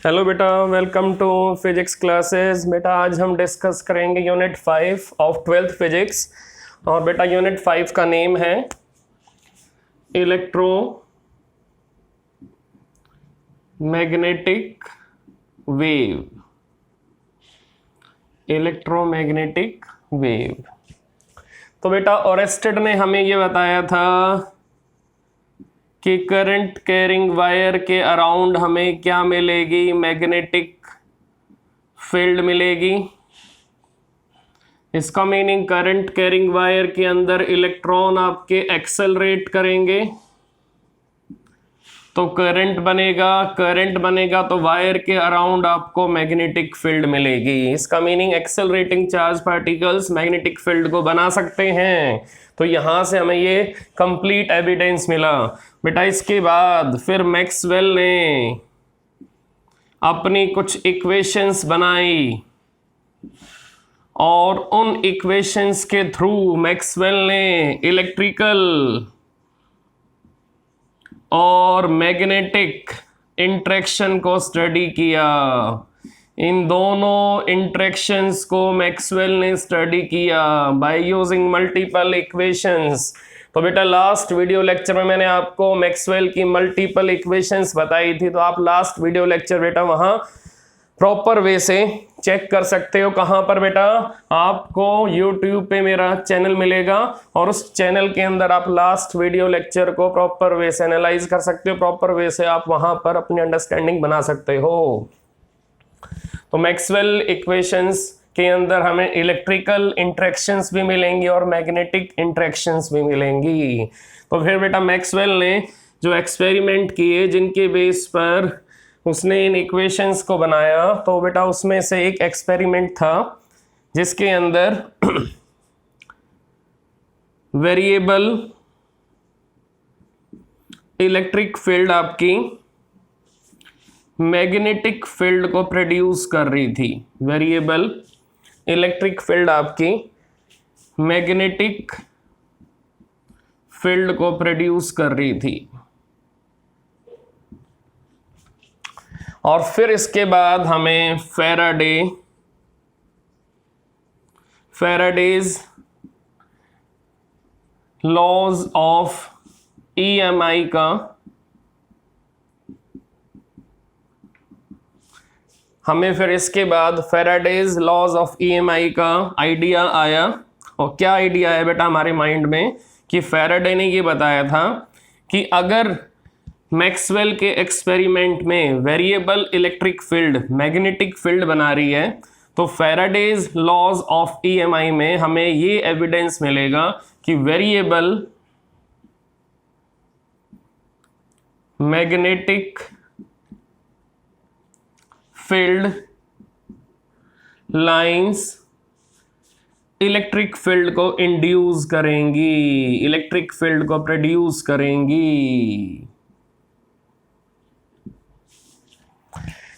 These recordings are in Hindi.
हेलो बेटा, वेलकम टू फिजिक्स क्लासेस। बेटा आज हम डिस्कस करेंगे यूनिट 5 ऑफ 12th फिजिक्स। और बेटा यूनिट 5 का नेम है इलेक्ट्रोमैग्नेटिक वेव। Electromagnetic wave. तो बेटा ओरेस्टेड ने हमें ये बताया था कि करंट कैरिंग वायर के अराउंड हमें क्या मिलेगी, मैग्नेटिक फील्ड मिलेगी। इसका मीनिंग करंट कैरिंग वायर के अंदर इलेक्ट्रॉन आपके एक्सेलरेट करेंगे तो करंट बनेगा तो वायर के अराउंड आपको मैग्नेटिक फील्ड मिलेगी। इसका meaning accelerating charge particles magnetic field को बना सकते हैं। तो यहां से हमें ये कंप्लीट एविडेंस मिला। बेटा इसके बाद फिर मैक्सवेल ने अपनी कुछ इक्वेशंस बनाई और उन इक्वेशंस के थ्रू मैक्सवेल ने इलेक्ट्रिकल और मैग्नेटिक इंटरेक्शन को स्टडी किया। इन दोनों इंटरेक्शंस को मैक्सवेल ने स्टडी किया बाय यूजिंग मल्टीपल इक्वेशंस। तो बेटा लास्ट वीडियो लेक्चर में मैंने आपको मैक्सवेल की मल्टीपल इक्वेशंस बताई थी, तो आप लास्ट वीडियो लेक्चर बेटा वहां प्रॉपर वे से चेक कर सकते हो। कहां पर बेटा? आपको YouTube पे मेरा चैनल मिलेगा और उस चैनल के अंदर आप लास्ट वीडियो लेक्चर को प्रॉपर वे से एनालाइज कर सकते हो। प्रॉपर वे से आप वहां पर अपनी अंडरस्टैंडिंग बना सकते हो। तो मैक्सवेल इक्वेशंस के अंदर हमें इलेक्ट्रिकल इंटरेक्शंस भी मिलेंगी और मैग्नेटिक इंटरेक्शंस भी मिलेंगी। तो फिर बेटा मैक्सवेल ने जो एक्सपेरिमेंट किए जिनके बेस पर उसने इन इक्वेशंस को बनाया, तो बेटा उसमें से एक एक्सपेरिमेंट था जिसके अंदर वेरिएबल इलेक्ट्रिक फील्ड आपकी मैग्नेटिक फील्ड को प्रोड्यूस कर रही थी। वेरिएबल इलेक्ट्रिक फील्ड आपकी मैग्नेटिक फील्ड को प्रोड्यूस कर रही थी। और फिर इसके बाद हमें फैराडेज लॉज ऑफ ईएमआई का फिर इसके बाद फैराडेज लॉज ऑफ ईएमआई का आइडिया आया। और क्या आइडिया है बेटा हमारे माइंड में कि फैराडे ने ये बताया था कि अगर मैक्सवेल के एक्सपेरिमेंट में variable electric field magnetic field बना रही है, तो फैराडेज लॉज ऑफ ईएमआई में हमें ये एविडेंस मिलेगा कि variable magnetic field lines electric field को इंड्यूस करेंगी, इलेक्ट्रिक फील्ड को प्रोड्यूस करेंगी।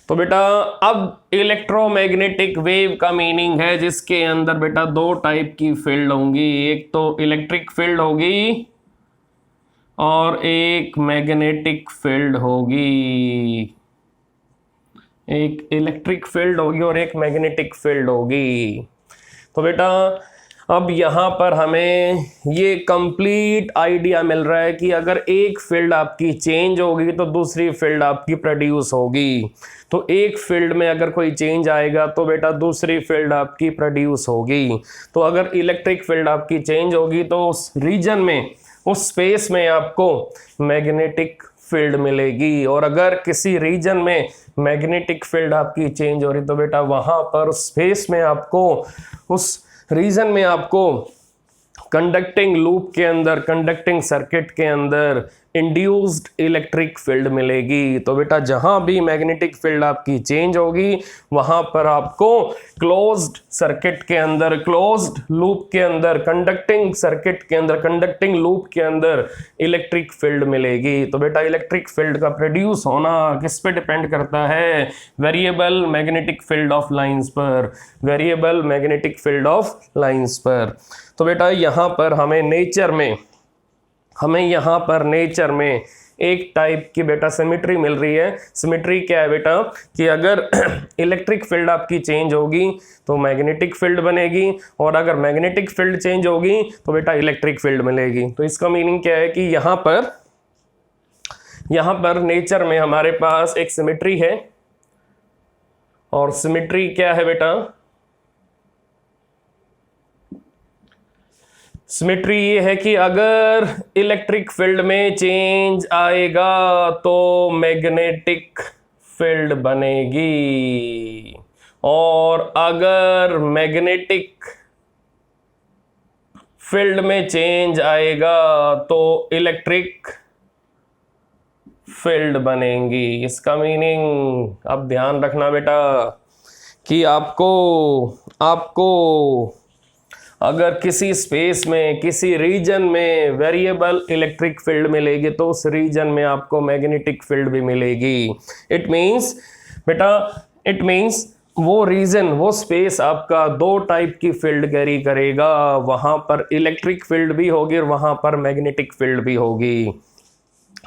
तो बेटा अब इलेक्ट्रोमैग्नेटिक वेव का मीनिंग है जिसके अंदर बेटा दो टाइप की फील्ड होंगी। एक तो इलेक्ट्रिक फील्ड होगी और एक मैग्नेटिक फील्ड होगी। एक इलेक्ट्रिक फील्ड होगी और एक मैग्नेटिक फील्ड होगी। तो बेटा अब यहाँ पर हमें ये कंप्लीट आइडिया मिल रहा है कि अगर एक फील्ड आपकी चेंज होगी तो दूसरी फील्ड आपकी प्रोड्यूस होगी। तो एक फील्ड में अगर कोई चेंज आएगा तो बेटा दूसरी फील्ड आपकी प्रोड्यूस होगी। तो अगर इलेक्ट्रिक फील्ड आपकी चेंज होगी तो उस रीजन में, उस स्पेस में आपको मैग्नेटिक फील्ड मिलेगी। और अगर किसी रीजन में मैग्नेटिक फील्ड आपकी चेंज हो रही तो बेटा वहां पर उस स्पेस में आपको, उस रीजन में आपको कंडक्टिंग लूप के अंदर, कंडक्टिंग सर्किट के अंदर इंड्यूस्ड इलेक्ट्रिक फील्ड मिलेगी। तो बेटा जहां भी मैग्नेटिक फील्ड आपकी चेंज होगी वहां पर आपको क्लोज्ड सर्किट के अंदर, क्लोज्ड लूप के अंदर, कंडक्टिंग सर्किट के अंदर, कंडक्टिंग लूप के अंदर इलेक्ट्रिक फील्ड मिलेगी। तो बेटा इलेक्ट्रिक फील्ड का प्रोड्यूस होना किस पे डिपेंड करता है? Variable magnetic field of lines पर, variable magnetic field of lines पर। तो बेटा यहाँ पर हमें यहाँ पर नेचर में एक टाइप की बेटा सिमेट्री मिल रही है। सिमेट्री क्या है बेटा कि अगर इलेक्ट्रिक फील्ड आपकी चेंज होगी तो मैग्नेटिक फील्ड बनेगी, और अगर मैग्नेटिक फील्ड चेंज होगी तो बेटा इलेक्ट्रिक फील्ड मिलेगी। तो इसका मीनिंग क्या है कि यहाँ पर नेचर में हमारे पास एक सिमेट्री है, और सिमेट्री क्या है बेटा, सिमेट्री ये है कि अगर इलेक्ट्रिक फील्ड में चेंज आएगा तो मैग्नेटिक फील्ड बनेगी, और अगर मैग्नेटिक फील्ड में चेंज आएगा तो इलेक्ट्रिक फील्ड बनेंगी। इसका मीनिंग अब ध्यान रखना बेटा कि आपको अगर किसी स्पेस में किसी रीजन में वेरिएबल इलेक्ट्रिक फील्ड मिलेगी तो उस रीजन में आपको मैग्नेटिक फील्ड भी मिलेगी। इट मींस वो रीजन, वो स्पेस आपका दो टाइप की फील्ड कैरी करेगा, वहां पर इलेक्ट्रिक फील्ड भी होगी और वहां पर मैग्नेटिक फील्ड भी होगी।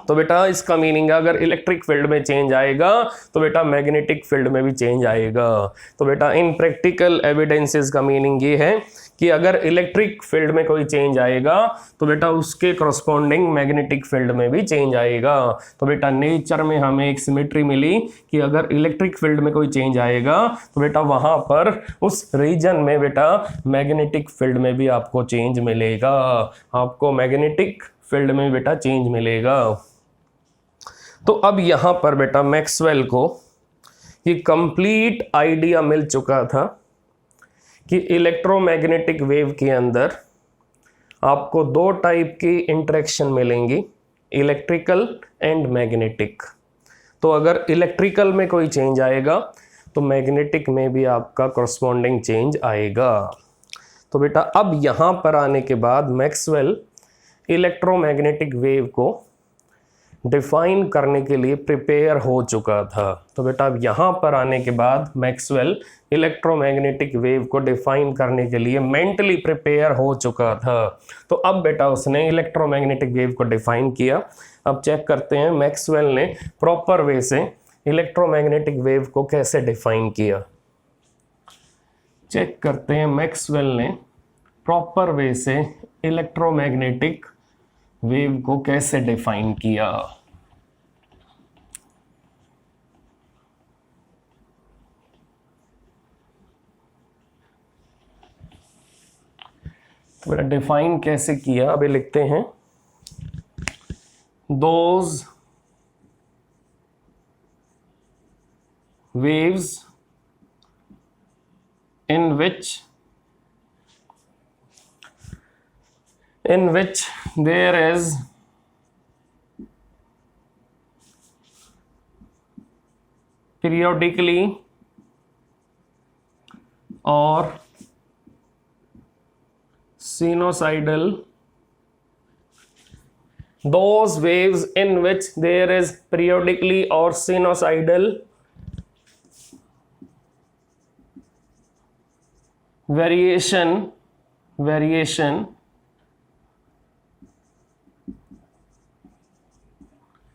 तो बेटा इसका मीनिंग है अगर इलेक्ट्रिक फील्ड में चेंज आएगा तो बेटा मैग्नेटिक फील्ड में भी चेंज आएगा। तो बेटा इन प्रैक्टिकल एविडेंसेस का मीनिंग ये है कि अगर इलेक्ट्रिक फील्ड में कोई चेंज आएगा तो बेटा उसके करस्पॉन्डिंग मैग्नेटिक फील्ड में भी चेंज आएगा। तो बेटा नेचर में हमें एक सिमेट्री मिली कि अगर इलेक्ट्रिक फील्ड में कोई चेंज आएगा तो बेटा वहां पर उस रीजन में बेटा मैग्नेटिक फील्ड में भी आपको चेंज मिलेगा, आपको मैग्नेटिक फील्ड में बेटा चेंज मिलेगा। तो अब यहां पर बेटा मैक्सवेल को ये कंप्लीट आइडिया मिल चुका था कि इलेक्ट्रोमैग्नेटिक वेव के अंदर आपको दो टाइप की इंटरेक्शन मिलेंगी, इलेक्ट्रिकल एंड मैग्नेटिक। तो अगर इलेक्ट्रिकल में कोई चेंज आएगा तो मैग्नेटिक में भी आपका करस्पॉन्डिंग चेंज आएगा। तो बेटा अब यहां पर आने के बाद मैक्सवेल इलेक्ट्रोमैग्नेटिक वेव को डिफाइन करने के लिए प्रिपेयर हो चुका था। तो बेटा अब यहाँ पर आने के बाद मैक्सवेल इलेक्ट्रोमैग्नेटिक वेव को डिफाइन करने के लिए मेंटली प्रिपेयर हो चुका था। तो अब बेटा उसने इलेक्ट्रोमैग्नेटिक वेव को डिफाइन किया। अब चेक करते हैं मैक्सवेल ने प्रॉपर वे से इलेक्ट्रोमैग्नेटिक वेव को कैसे डिफाइन किया। चेक करते हैं मैक्सवेल ने प्रॉपर वे से इलेक्ट्रोमैग्नेटिक वेव को कैसे डिफाइन किया। तो डिफाइन कैसे किया अभी लिखते हैं, those waves in which there is periodically or sinusoidal, those waves in which there is periodically or sinusoidal variation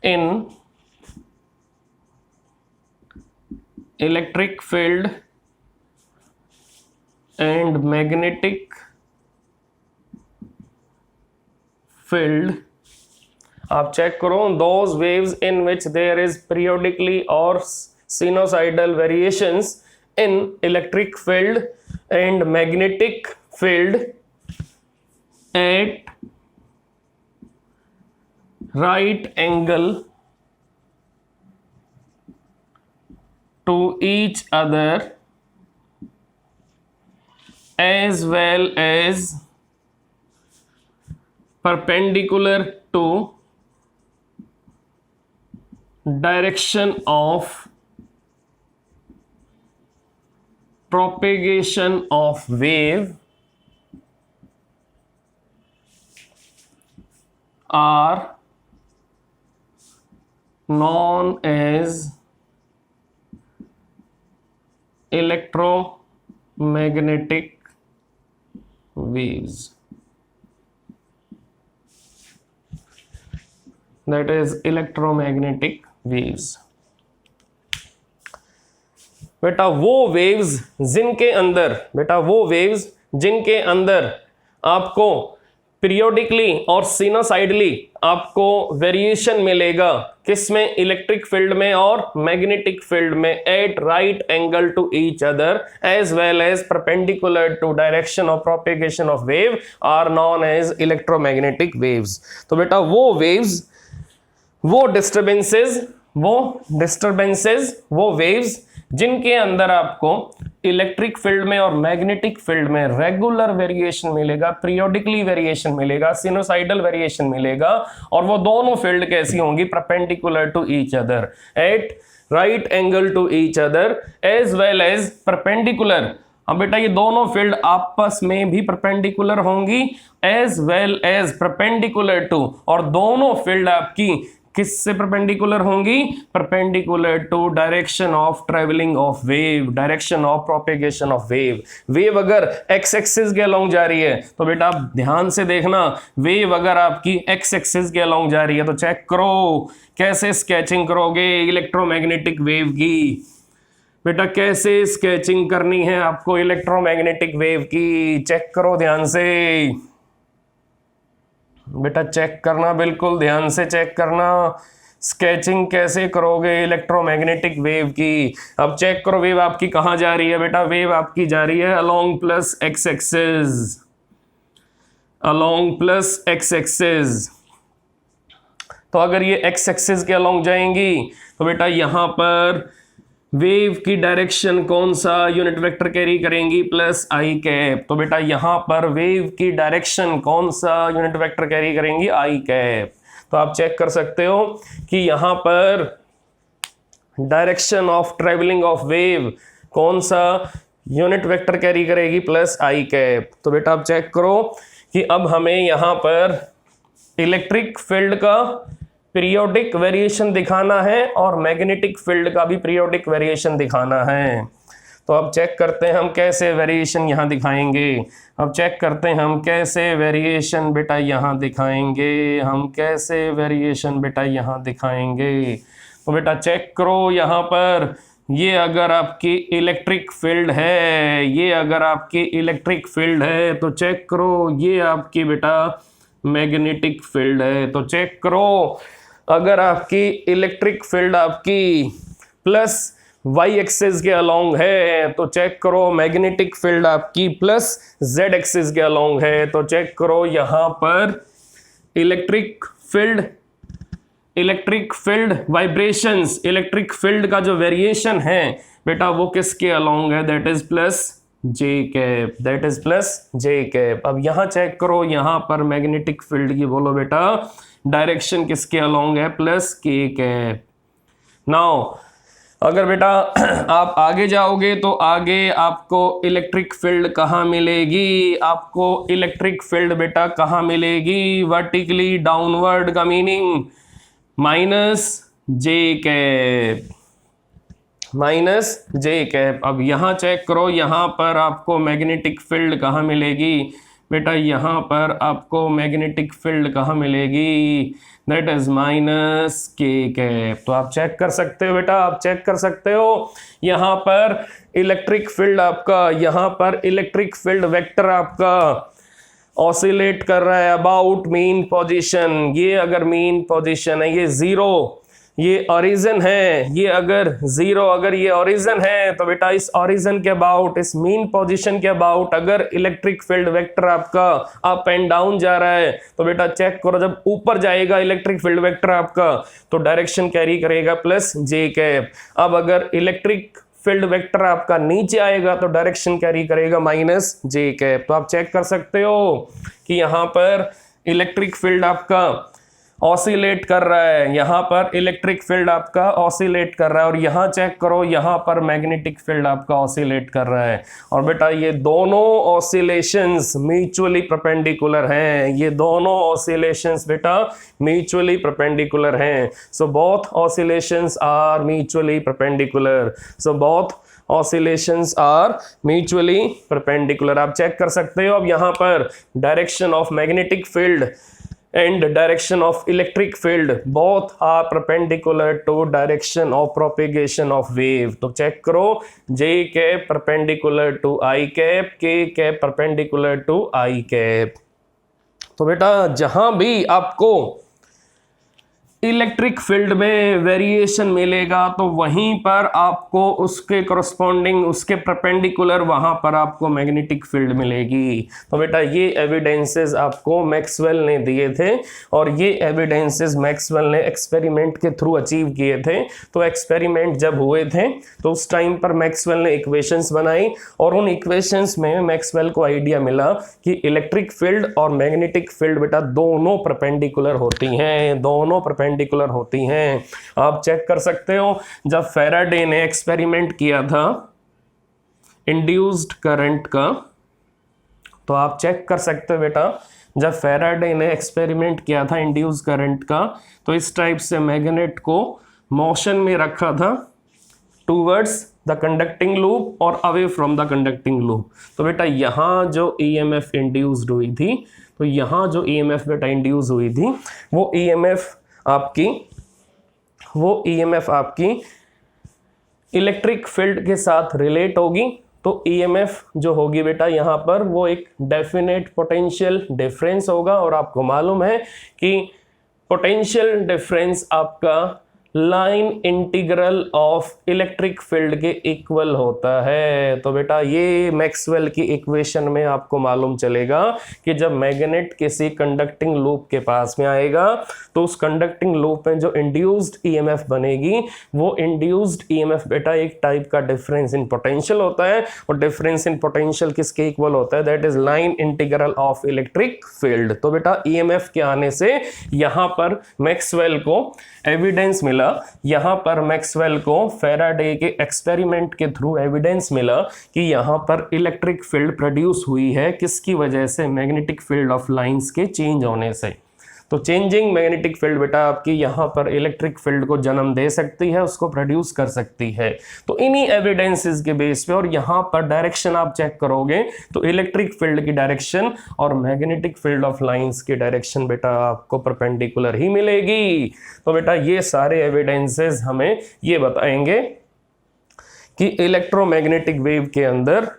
in electric field and magnetic field। आप चेक करो, those waves in which there is periodically or sinusoidal variations in electric field and magnetic field at right angle to each other as well as perpendicular to direction of propagation of wave are known as electromagnetic waves। That is electromagnetic waves. बेटा वो वेव्स जिनके अंदर आपको पीरियोडिकली और सिनोसाइडली आपको वेरिएशन मिलेगा, किसमें? इलेक्ट्रिक फील्ड में और मैग्नेटिक फील्ड में, at right angle to each other as well as perpendicular to direction of propagation of wave are known as electromagnetic waves. तो बेटा वो वेव्स, वो वेव्स जिनके अंदर आपको इलेक्ट्रिक फील्ड में और मैग्नेटिक फील्ड में रेगुलर वेरिएशन मिलेगा, पीरियोडिकली वेरिएशन मिलेगा, सिनोसाइडल वेरिएशन मिलेगा, और वो दोनों फील्ड कैसी होंगी? Perpendicular to each other at right angle to each other as well as perpendicular. अब बेटा ये दोनों फील्ड आपस में भी परपेंडिकुलर होंगी as well as perpendicular to, और दोनों फील्ड आपकी किससे परपेंडिकुलर होंगी? Perpendicular to direction of travelling of wave, direction of propagation of wave. Wave अगर एक्स एक्सिस के अलोंग जा रही है तो बेटा आप ध्यान से देखना, वेव अगर आपकी एक्स एक्सिस के अलोंग जा रही है तो चेक करो कैसे स्केचिंग करोगे इलेक्ट्रोमैग्नेटिक वेव की। बेटा कैसे स्केचिंग करनी है आपको इलेक्ट्रोमैग्नेटिक वेव की, चेक करो ध्यान से बेटा, चेक करना, बिल्कुल ध्यान से चेक करना, स्केचिंग कैसे करोगे इलेक्ट्रोमैग्नेटिक वेव की। अब चेक करो वेव आपकी कहाँ जा रही है बेटा, वेव आपकी जा रही है along plus x axis, along plus x axis. तो अगर ये एक्स एक्सिस के अलोंग जाएंगी तो बेटा यहां पर वेव की डायरेक्शन कौन सा यूनिट वेक्टर कैरी करेंगी? प्लस आई कैप। तो बेटा यहां पर वेव की डायरेक्शन कौन सा यूनिट वेक्टर कैरी करेंगी? आई कैप। तो आप चेक कर सकते हो कि यहां पर direction of travelling of wave कौन सा यूनिट वेक्टर कैरी करेगी? प्लस आई कैप। तो बेटा आप चेक करो कि अब हमें यहां पर इलेक्ट्रिक फील्ड का पीरियोडिक वेरिएशन दिखाना है और मैग्नेटिक फील्ड का भी पीरियोडिक वेरिएशन दिखाना है। तो अब चेक करते हैं हम कैसे वेरिएशन यहाँ दिखाएंगे। अब चेक करते हैं हम कैसे वेरिएशन बेटा यहाँ दिखाएंगे, हम कैसे वेरिएशन बेटा यहाँ दिखाएंगे। तो बेटा चेक करो यहाँ पर, ये अगर आपकी इलेक्ट्रिक फील्ड है, ये अगर आपकी इलेक्ट्रिक फील्ड है तो चेक करो ये आपकी बेटा मैग्नेटिक फील्ड है। तो चेक करो अगर आपकी इलेक्ट्रिक फील्ड आपकी प्लस वाई एक्सिस के अलोंग है तो चेक करो मैग्नेटिक फील्ड आपकी प्लस जेड एक्सिस के अलोंग है। तो चेक करो यहाँ पर electric field vibrations, electric field का जो वेरिएशन है बेटा वो किसके अलोंग है? That is plus J cap, that is plus J cap. अब यहाँ चेक करो यहाँ पर मैग्नेटिक फील्ड की बोलो बेटा डायरेक्शन किसके अलोंग है? प्लस के कैप। नाउ अगर बेटा आप आगे जाओगे तो आगे आपको इलेक्ट्रिक फील्ड कहाँ मिलेगी? आपको इलेक्ट्रिक फील्ड बेटा कहाँ मिलेगी? वर्टिकली डाउनवर्ड का मीनिंग माइनस जे कैप, माइनस जे कैप। अब यहाँ चेक करो यहाँ पर आपको मैग्नेटिक फील्ड कहाँ मिलेगी बेटा? यहाँ पर आपको मैग्नेटिक फील्ड कहाँ मिलेगी? दैट इज माइनस के कैप। तो आप चेक कर सकते हो बेटा, आप चेक कर सकते हो यहाँ पर इलेक्ट्रिक फील्ड आपका, यहाँ पर इलेक्ट्रिक फील्ड वेक्टर आपका ऑसिलेट कर रहा है अबाउट मीन पोजीशन। ये अगर मीन पोजीशन है, ये जीरो, ये ओरिजिन है, ये अगर जीरो, अगर ये ओरिजिन है तो बेटा इस ओरिजिन के अबाउट, इस मीन पोजीशन के अबाउट अगर इलेक्ट्रिक फील्ड वेक्टर आपका अप एंड डाउन जा रहा है तो बेटा चेक करो जब ऊपर जाएगा इलेक्ट्रिक फील्ड वेक्टर आपका तो डायरेक्शन कैरी करेगा प्लस जे कैप। अब अगर इलेक्ट्रिक फील्ड वेक्टर आपका नीचे आएगा तो डायरेक्शन कैरी करेगा माइनस जे कैप। तो आप चेक कर सकते हो कि यहाँ पर इलेक्ट्रिक फील्ड आपका ऑसिलेट कर रहा है, यहाँ पर इलेक्ट्रिक फील्ड आपका ऑसिलेट कर रहा है, और यहाँ चेक करो यहाँ पर मैग्नेटिक फील्ड आपका ऑसिलेट कर रहा है। और बेटा ये दोनों ऑसिलेशंस म्यूचुअली परपेंडिकुलर हैं, ये दोनों ऑसिलेशंस बेटा म्यूचुअली परपेंडिकुलर हैं। So both oscillations are mutually perpendicular, so both oscillations are mutually perpendicular. आप चेक कर सकते हो अब यहाँ पर direction of magnetic field and direction of electric field both are perpendicular to direction of propagation of wave। तो चेक करो, J cap perpendicular to I cap, K cap perpendicular to I cap. तो बेटा जहां भी आपको इलेक्ट्रिक फील्ड में वेरिएशन मिलेगा तो वहीं पर आपको उसके करस्पॉन्डिंग, उसके परपेंडिकुलर वहां पर आपको मैग्नेटिक फील्ड मिलेगी। तो बेटा ये एविडेंसेस आपको मैक्सवेल ने दिए थे और ये एविडेंसेस मैक्सवेल ने एक्सपेरिमेंट के थ्रू अचीव किए थे। तो एक्सपेरिमेंट जब हुए थे तो उस टाइम पर मैक्सवेल ने इक्वेशंस बनाई और उन इक्वेशंस में मैक्सवेल को आइडिया मिला कि इलेक्ट्रिक फील्ड और मैग्नेटिक फील्ड बेटा दोनों परपेंडिकुलर होती हैं, दोनों परपेंडिकुलर होती हैं। आप चेक कर सकते हो, जब फैराडे ने एक्सपेरिमेंट किया था इंड्यूस्ड करंट का, तो आप चेक कर सकते हो बेटा, जब फैराडे ने एक्सपेरिमेंट किया था इंड्यूस्ड करंट का, तो इस टाइप से मैग्नेट को मोशन में रखा था टूवर्ड्स द कंडक्टिंग लूप और away from the conducting loop. तो बेटा यहाँ जो ईएमएफ इंड्यूस्ड हुई थी, तो यहाँ जो ईएमएफ बेटा इंड्यूस हुई थी वो ईएमएफ आपकी इलेक्ट्रिक फील्ड के साथ रिलेट होगी। तो ईएमएफ जो होगी बेटा यहाँ पर वो एक डेफिनेट पोटेंशियल डिफरेंस होगा और आपको मालूम है कि पोटेंशियल डिफरेंस आपका line integral of electric field के इक्वल होता है। तो बेटा ये मैक्सवेल की इक्वेशन में आपको मालूम चलेगा कि जब मैग्नेट किसी कंडक्टिंग लूप के पास में आएगा तो उस कंडक्टिंग लूप में जो इंड्यूस्ड ईएमएफ बनेगी वो इंड्यूस्ड ईएमएफ बेटा एक टाइप का डिफरेंस इन पोटेंशियल होता है और डिफरेंस इन पोटेंशियल किसके इक्वल होता है, that is line integral of electric field. तो बेटा ईएमएफ के आने से यहाँ पर मैक्सवेल को एविडेंस मिला, यहां पर मैक्सवेल को फैराडे के एक्सपेरिमेंट के थ्रू एविडेंस मिला कि यहां पर इलेक्ट्रिक फील्ड प्रोड्यूस हुई है, किसकी वजह से, मैग्नेटिक फील्ड ऑफ लाइंस के चेंज होने से। तो चेंजिंग मैग्नेटिक फील्ड बेटा आपकी यहाँ पर इलेक्ट्रिक फील्ड को जन्म दे सकती है, उसको प्रोड्यूस कर सकती है। तो इन्हीं एविडेंसेस के बेस पे और यहाँ पर डायरेक्शन आप चेक करोगे तो इलेक्ट्रिक फील्ड की डायरेक्शन और मैग्नेटिक फील्ड ऑफ लाइंस की डायरेक्शन बेटा आपको परपेंडिकुलर ही मिलेगी। तो बेटा ये सारे एविडेंसेस हमें ये बताएंगे कि इलेक्ट्रोमैग्नेटिक वेव के अंदर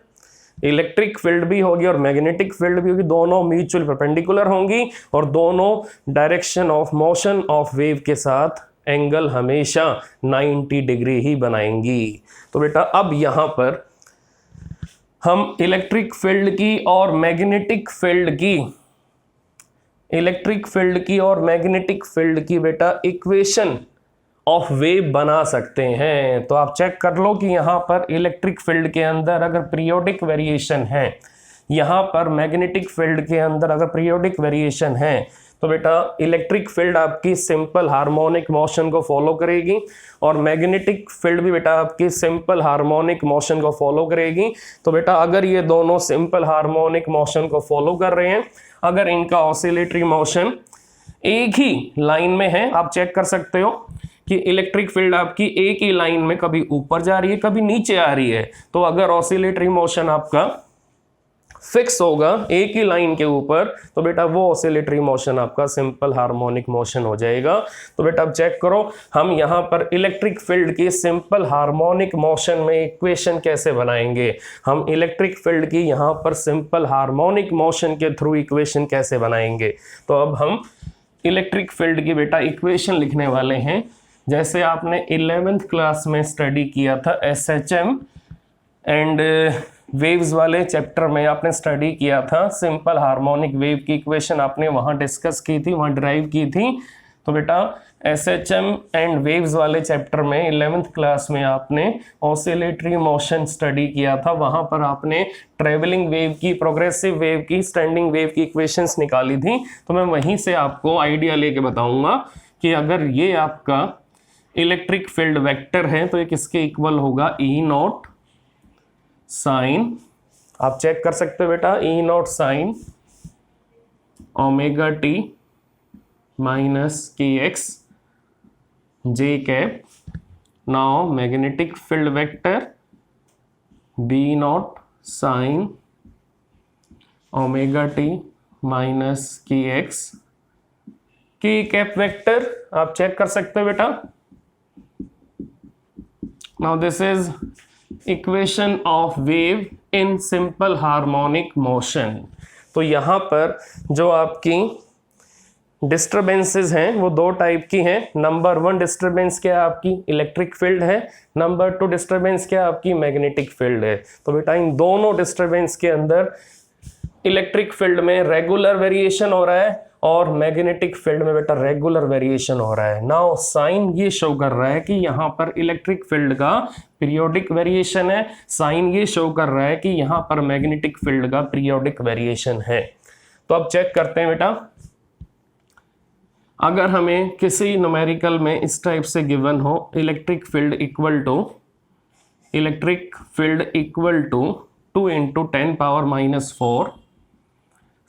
इलेक्ट्रिक फील्ड भी होगी और मैग्नेटिक फील्ड भी होगी, दोनों म्यूचुअल परपेंडिकुलर होंगी और दोनों direction of motion of wave के साथ एंगल हमेशा 90 डिग्री ही बनाएंगी। तो बेटा अब यहाँ पर हम इलेक्ट्रिक फील्ड की और मैग्नेटिक फील्ड की बेटा इक्वेशन ऑफ वेव बना सकते हैं। तो आप चेक कर लो कि यहाँ पर इलेक्ट्रिक फील्ड के अंदर अगर पीरियोडिक वेरिएशन है, यहाँ पर मैग्नेटिक फील्ड के अंदर अगर पीरियोडिक वेरिएशन है, तो बेटा इलेक्ट्रिक फील्ड आपकी सिंपल हार्मोनिक मोशन को फॉलो करेगी और मैग्नेटिक फील्ड भी बेटा आपकी सिंपल हार्मोनिक मोशन को फॉलो करेगी। तो बेटा अगर ये दोनों सिंपल हार्मोनिक मोशन को फॉलो कर रहे हैं, अगर इनका ऑसिलेटरी मोशन एक ही लाइन में है, आप चेक कर सकते हो कि इलेक्ट्रिक फील्ड आपकी एक ही लाइन में कभी ऊपर जा रही है कभी नीचे आ रही है। तो अगर ऑसिलेटरी मोशन आपका फिक्स होगा एक ही लाइन के ऊपर तो बेटा वो ऑसिलेटरी मोशन आपका सिंपल हार्मोनिक मोशन हो जाएगा। तो बेटा अब चेक करो हम यहाँ पर इलेक्ट्रिक फील्ड की सिंपल हार्मोनिक मोशन में इक्वेशन कैसे बनाएंगे, हम इलेक्ट्रिक फील्ड की यहाँ पर सिंपल हार्मोनिक मोशन के थ्रू इक्वेशन कैसे बनाएंगे। तो अब हम इलेक्ट्रिक फील्ड की बेटा इक्वेशन लिखने वाले हैं। जैसे आपने 11th क्लास में स्टडी किया था SHM एंड वेव्स वाले चैप्टर में आपने स्टडी किया था, सिंपल हार्मोनिक वेव की इक्वेशन आपने वहाँ डिस्कस की थी, वहाँ ड्राइव की थी। तो बेटा SHM एंड वेव्स वाले चैप्टर में 11th क्लास में आपने ऑसिलेटरी मोशन स्टडी किया था, वहाँ पर आपने ट्रेवलिंग वेव की, प्रोग्रेसिव वेव की, स्टैंडिंग वेव की इक्वेशंस निकाली थी। तो मैं वहीं से आपको आइडिया लेके बताऊंगा कि अगर ये आपका इलेक्ट्रिक फील्ड वेक्टर है तो ये किसके इक्वल होगा, E0 साइन, आप चेक कर सकते हो बेटा, E0 sine omega T minus KX J cap. Now magnetic field vector B0 sine omega T minus KX के कैप वेक्टर आप चेक कर सकते हो बेटा। Now this is equation of wave in simple harmonic motion. तो यहां पर जो आपकी डिस्टरबेंसेस हैं वो दो टाइप की हैं। नंबर 1 डिस्टरबेंस क्या आपकी इलेक्ट्रिक फील्ड है, नंबर 2 डिस्टरबेंस क्या आपकी मैग्नेटिक फील्ड है। तो बेटा इन दोनों डिस्टरबेंस के अंदर इलेक्ट्रिक फील्ड में रेगुलर वेरिएशन हो रहा है और मैग्नेटिक फील्ड में बेटा रेगुलर वेरिएशन हो रहा है। नाउ साइन ये शो कर रहा है कि यहाँ पर इलेक्ट्रिक फील्ड का पीरियोडिक वेरिएशन है, साइन ये शो कर रहा है कि यहाँ पर मैग्नेटिक फील्ड का पीरियोडिक वेरिएशन है। तो अब चेक करते हैं बेटा, अगर हमें किसी न्यूमेरिकल में इस टाइप से गिवन हो electric field equal to 2 × 10⁻⁻⁴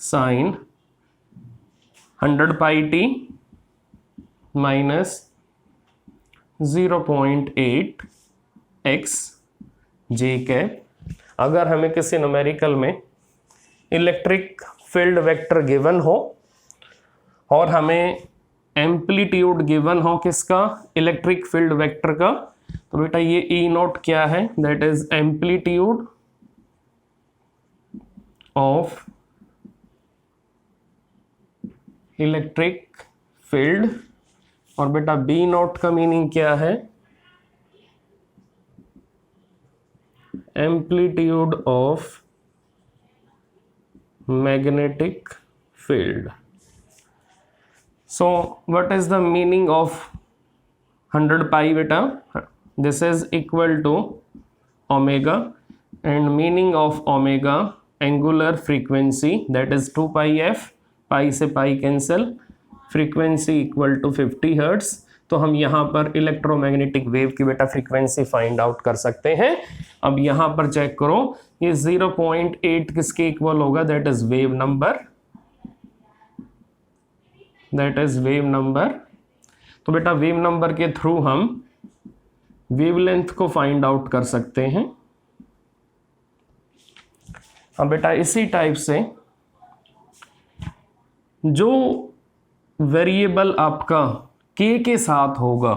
sine 100 πt minus 0.8 x j cap. अगर हमें किसी न्यूमेरिकल में इलेक्ट्रिक फील्ड वेक्टर गिवन हो और हमें एम्पलीट्यूड गिवन हो किसका, इलेक्ट्रिक फील्ड वेक्टर का, तो बेटा ये ई नोट क्या है, that is amplitude of electric field. और बेटा बी नोट का मीनिंग क्या है, amplitude of magnetic field. So what is the meaning of 100 pi beta? This is equal to omega, and meaning of omega angular frequency, that is 2 pi f, pi से pi cancel, frequency equal to 50 Hz। तो हम यहाँ पर इलेक्ट्रोमैग्नेटिक वेव की बेटा फ्रीक्वेंसी फाइंड आउट कर सकते हैं। अब यहाँ पर चेक करो, ये 0.8 किसके इक्वल होगा, that is wave number, that is wave number. तो बेटा वेव नंबर के थ्रू हम वेवलेंथ को फाइंड आउट कर सकते हैं। अब बेटा इसी टाइप से जो वेरिएबल आपका k के साथ होगा,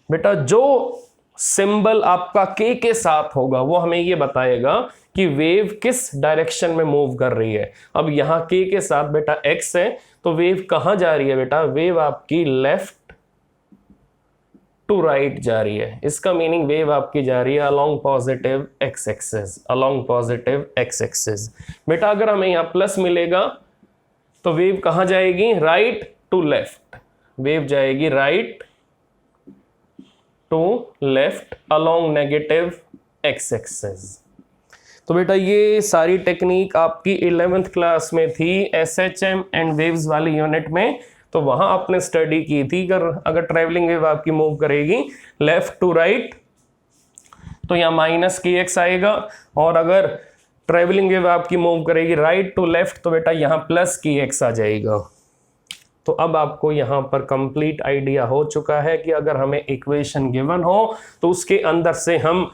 बेटा जो सिंबल आपका k के साथ होगा वो हमें ये बताएगा कि वेव किस डायरेक्शन में मूव कर रही है। अब यहाँ k के साथ बेटा x है, तो वेव कहाँ जा रही है बेटा, वेव आपकी लेफ्ट टू राइट जा रही है। इसका मीनिंग वेव आपकी जा रही है along positive x axis, along positive x axis. बेटा अगर हमें यहाँ प्लस मिलेगा तो वेव कहाँ जाएगी, राइट टू लेफ्ट, वेव जाएगी right to left along negative x axis. तो बेटा ये सारी टेक्निक आपकी 11th क्लास में थी SHM एंड वेव्स वाली यूनिट में, तो वहां आपने स्टडी की थी। अगर ट्रैवलिंग वेव आपकी मूव करेगी लेफ्ट टू राइट तो यहाँ माइनस kx आएगा, और अगर ट्रैवलिंग वेव आपकी मूव करेगी राइट टू लेफ्ट तो बेटा यहाँ प्लस kx आ जाएगा। तो अब आपको यहाँ पर कंप्लीट आइडिया हो चुका है कि अगर हमें इक्वेशन गिवन हो तो उसके अंदर से हम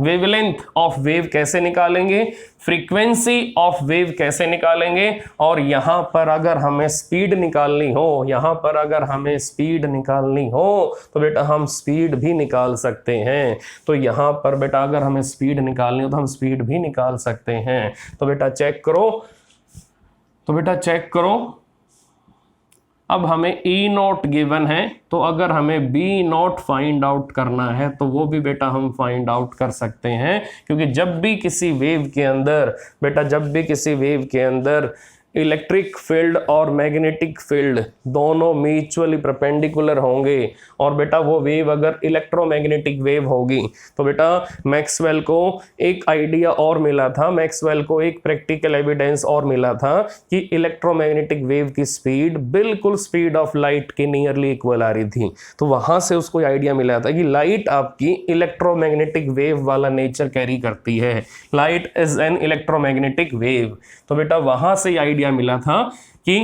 वेवलेंथ ऑफ वेव कैसे निकालेंगे, फ्रीक्वेंसी ऑफ वेव कैसे निकालेंगे, और यहाँ पर अगर हमें स्पीड निकालनी हो, यहाँ पर अगर हमें स्पीड निकालनी हो तो बेटा हम स्पीड भी निकाल सकते हैं। तो यहाँ पर बेटा अगर हमें स्पीड निकालनी हो तो हम स्पीड भी निकाल सकते हैं। तो बेटा चेक करो, अब हमें ई नोट गिवन है, तो अगर हमें बी नोट फाइंड आउट करना है तो वो भी बेटा हम फाइंड आउट कर सकते हैं, क्योंकि जब भी किसी वेव के अंदर इलेक्ट्रिक फील्ड और मैग्नेटिक फील्ड दोनों म्यूचुअली परपेंडिकुलर होंगे और बेटा वो वेव अगर इलेक्ट्रोमैग्नेटिक वेव होगी तो बेटा मैक्सवेल को एक आइडिया और मिला था, मैक्सवेल को एक प्रैक्टिकल एविडेंस और मिला था कि इलेक्ट्रोमैग्नेटिक वेव की स्पीड बिल्कुल स्पीड ऑफ लाइट के नियरली इक्वल आ रही थी। तो वहां से उसको आइडिया मिला था कि लाइट आपकी इलेक्ट्रोमैग्नेटिक वेव वाला नेचर कैरी करती है, light is an electromagnetic wave. तो बेटा वहां से आइडिया मिला था कि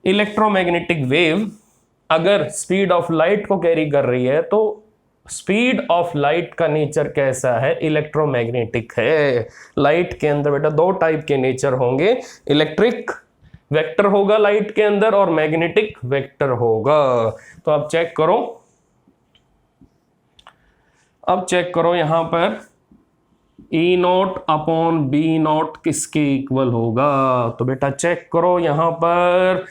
इलेक्ट्रोमैग्नेटिक वेव अगर स्पीड ऑफ लाइट को कैरी कर रही है तो स्पीड ऑफ लाइट का नेचर कैसा है, इलेक्ट्रोमैग्नेटिक है। लाइट के अंदर बेटा दो टाइप के नेचर होंगे, इलेक्ट्रिक वेक्टर होगा लाइट के अंदर और मैग्नेटिक वेक्टर होगा। तो आप चेक करो, अब चेक करो यहां पर E naught upon B naught किसके इक्वल होगा। तो बेटा चेक करो यहां पर,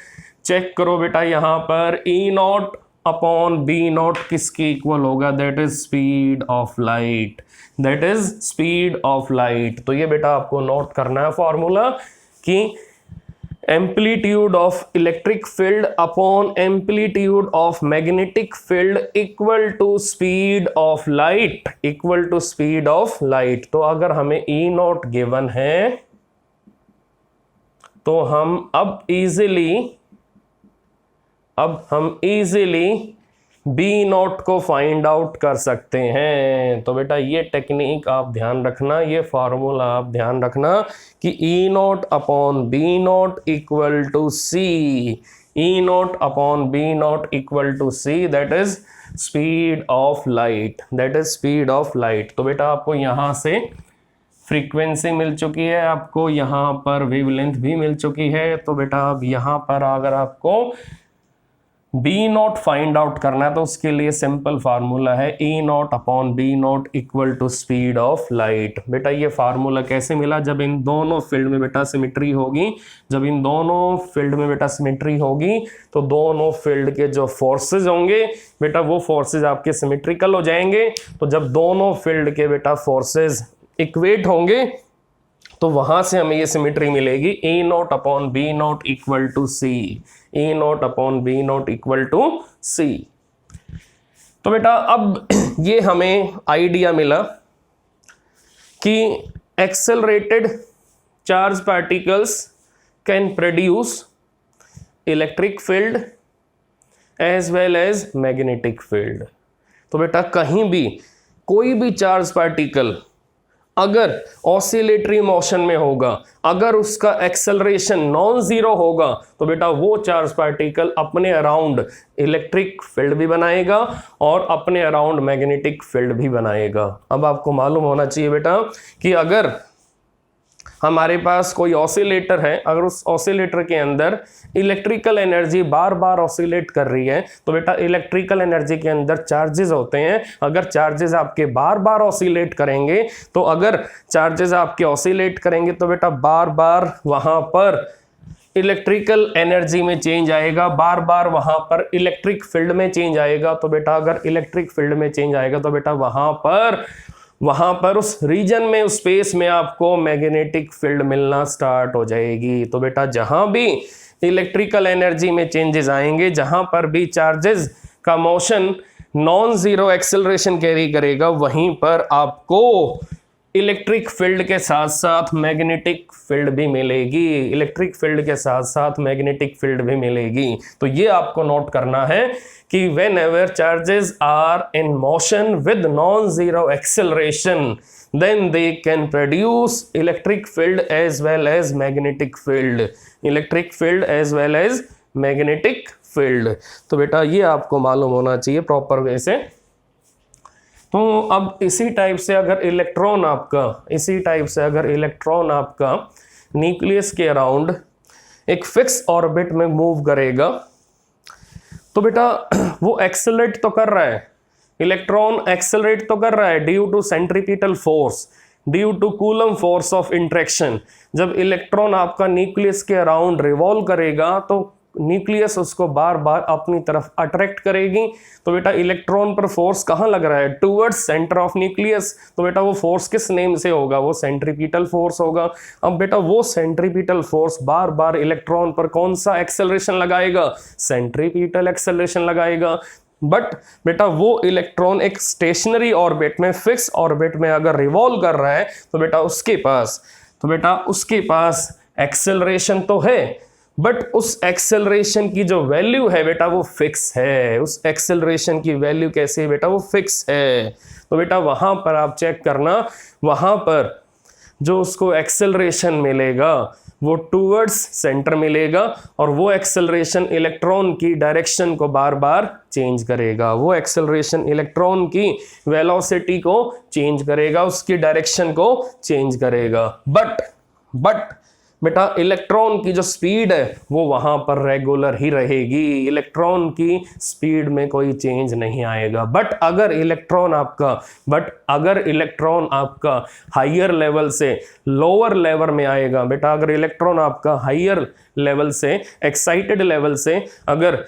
चेक करो बेटा यहां पर E naught upon B naught किसके इक्वल होगा, that is speed of light, that is speed of light. तो ये बेटा आपको नोट करना है फॉर्मूला कि amplitude of electric field upon amplitude of magnetic field equal to speed of light, equal to speed of light. तो अगर हमें E नॉट गिवन है तो हम अब हम इजीली B नॉट को फाइंड आउट कर सकते हैं। तो बेटा ये टेक्निक आप ध्यान रखना, ये फॉर्मूला आप ध्यान रखना कि E naught upon B naught equal to C, E naught upon B naught equal to C, that is speed of light, that is speed of light. तो बेटा आपको यहां से फ्रीक्वेंसी मिल चुकी है, आपको यहां पर वेवलेंथ भी मिल चुकी है। तो बेटा अब यहां पर अगर आपको बी नॉट फाइंड आउट करना है तो उसके लिए सिंपल फार्मूला है E naught upon B naught equal to speed of light. बेटा ये फार्मूला कैसे मिला, जब इन दोनों फील्ड में बेटा सिमेट्री होगी, जब इन दोनों फील्ड में बेटा सिमेट्री होगी तो दोनों फील्ड के जो फोर्सेज होंगे बेटा वो फोर्सेज आपके सिमेट्रिकल हो जाएंगे। तो जब दोनों फील्ड के बेटा फोर्सेज इक्वेट होंगे तो वहां से हमें ये सिमेट्री मिलेगी, E naught upon B naught equal to C, E naught upon B naught equal to C. तो बेटा अब ये हमें आइडिया मिला कि accelerated charge particles can produce electric field as well as magnetic field. तो बेटा कहीं भी कोई भी चार्ज पार्टिकल अगर ऑसिलेटरी मोशन में होगा, अगर उसका एक्सेलरेशन नॉन जीरो होगा तो बेटा वो चार्ज पार्टिकल अपने अराउंड इलेक्ट्रिक फील्ड भी बनाएगा और अपने अराउंड मैग्नेटिक फील्ड भी बनाएगा। अब आपको मालूम होना चाहिए बेटा कि अगर हमारे पास कोई ऑसिलेटर है, अगर उस ऑसिलेटर के अंदर इलेक्ट्रिकल एनर्जी बार बार ऑसिलेट कर रही है तो बेटा इलेक्ट्रिकल एनर्जी के अंदर चार्जेस होते हैं। अगर चार्जेस आपके बार बार ऑसिलेट करेंगे तो अगर चार्जेस आपके ऑसिलेट करेंगे तो बेटा बार बार वहां पर इलेक्ट्रिकल एनर्जी में चेंज आएगा, बार बार वहां पर इलेक्ट्रिक फील्ड में चेंज आएगा। तो बेटा अगर इलेक्ट्रिक फील्ड में चेंज आएगा तो बेटा वहां पर उस रीजन में, उस स्पेस में आपको मैग्नेटिक फील्ड मिलना स्टार्ट हो जाएगी। तो बेटा जहां भी इलेक्ट्रिकल एनर्जी में चेंजेस आएंगे, जहां पर भी चार्जेस का motion non zero acceleration carry करेगा, वहीं पर आपको इलेक्ट्रिक फील्ड के साथ साथ मैग्नेटिक फील्ड भी मिलेगी, इलेक्ट्रिक फील्ड के साथ साथ मैग्नेटिक फील्ड भी मिलेगी। तो ये आपको नोट करना है कि whenever charges are in motion with non-zero acceleration then they can produce electric field as well as magnetic field, electric field as well as magnetic field। तो बेटा ये आपको मालूम होना चाहिए प्रॉपर वे से। तो अब इसी टाइप से अगर इलेक्ट्रॉन आपका न्यूक्लियस के अराउंड एक फिक्स ऑर्बिट में मूव करेगा तो बेटा वो एक्सेलरेट तो कर रहा है, इलेक्ट्रॉन एक्सेलरेट तो कर रहा है due to centripetal force, due to Coulomb force of interaction. जब इलेक्ट्रॉन आपका न्यूक्लियस के अराउंड रिवॉल्व करेगा तो न्यूक्लियस उसको बार बार अपनी तरफ अट्रैक्ट करेगी। तो बेटा इलेक्ट्रॉन पर फोर्स कहाँ लग रहा है, टूवर्ड्स सेंटर ऑफ न्यूक्लियस। तो बेटा वो फोर्स किस नेम से होगा, वो सेंट्रीपिटल फोर्स होगा। अब बेटा वो सेंट्रीपिटल फोर्स बार बार इलेक्ट्रॉन पर कौन सा एक्सेलरेशन लगाएगा, सेंट्रीपिटल एक्सेलरेशन लगाएगा। बट बेटा वो इलेक्ट्रॉन एक स्टेशनरी ऑर्बिट में, फिक्स ऑर्बिट में अगर रिवॉल्व कर रहा है तो बेटा उसके पास एक्सेलरेशन तो है, बट उस एक्सेलरेशन की जो वैल्यू है बेटा वो फिक्स है। उस एक्सेलरेशन की वैल्यू कैसे है बेटा, वो फिक्स है। तो बेटा वहां पर आप चेक करना, वहां पर जो उसको एक्सेलरेशन मिलेगा वो टूवर्ड्स सेंटर मिलेगा और वो एक्सेलरेशन इलेक्ट्रॉन की डायरेक्शन को बार बार चेंज करेगा, वो एक्सेलरेशन इलेक्ट्रॉन की वेलोसिटी को चेंज करेगा, उसकी डायरेक्शन को चेंज करेगा। बट बेटा इलेक्ट्रॉन की जो स्पीड है वो वहां पर रेगुलर ही रहेगी, इलेक्ट्रॉन की स्पीड में कोई चेंज नहीं आएगा। बट अगर इलेक्ट्रॉन आपका हायर लेवल से लोअर लेवल में आएगा, बेटा अगर इलेक्ट्रॉन आपका हायर लेवल से एक्साइटेड लेवल से अगर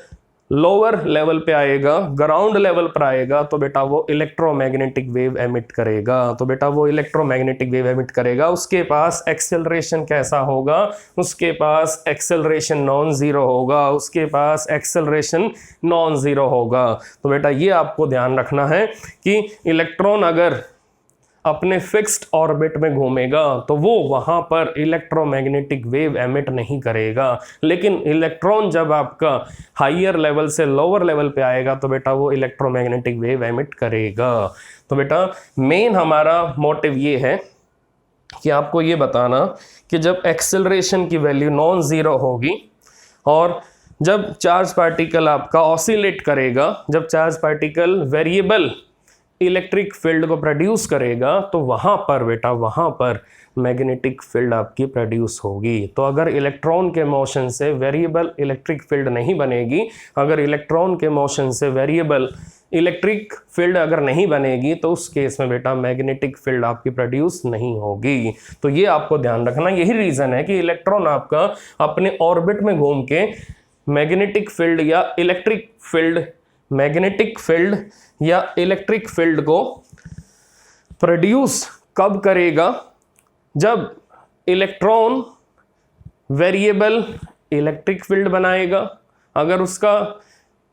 लोअर लेवल पे आएगा, ग्राउंड लेवल पर आएगा, तो बेटा वो इलेक्ट्रोमैग्नेटिक वेव एमिट करेगा। उसके पास एक्सेलरेशन कैसा होगा? उसके पास एक्सेलरेशन नॉन जीरो होगा। तो बेटा ये आपको ध्यान रखना है कि इलेक्ट्रॉन अगर अपने फिक्स्ड ऑर्बिट में घूमेगा तो वो वहां पर इलेक्ट्रोमैग्नेटिक वेव एमिट नहीं करेगा, लेकिन इलेक्ट्रॉन जब आपका हायर लेवल से लोअर लेवल पे आएगा तो बेटा वो इलेक्ट्रोमैग्नेटिक वेव एमिट करेगा। तो बेटा मेन हमारा मोटिव ये है कि आपको ये बताना कि जब एक्सेलरेशन की वैल्यू नॉन जीरो होगी और जब चार्ज पार्टिकल आपका ऑसिलेट करेगा, जब charge particle variable electric field को प्रोड्यूस करेगा, तो वहां पर मैग्नेटिक फील्ड आपकी प्रोड्यूस होगी। तो अगर इलेक्ट्रॉन के मोशन से वेरिएबल इलेक्ट्रिक फील्ड नहीं बनेगी, अगर नहीं बनेगी तो उस केस में बेटा मैग्नेटिक फील्ड आपकी प्रोड्यूस नहीं होगी। तो ये आपको ध्यान रखना, यही रीजन है कि इलेक्ट्रॉन आपका अपने ऑर्बिट में घूम के मैग्नेटिक फील्ड या इलेक्ट्रिक फील्ड को प्रोड्यूस कब करेगा? जब इलेक्ट्रॉन वेरिएबल इलेक्ट्रिक फील्ड बनाएगा। अगर उसका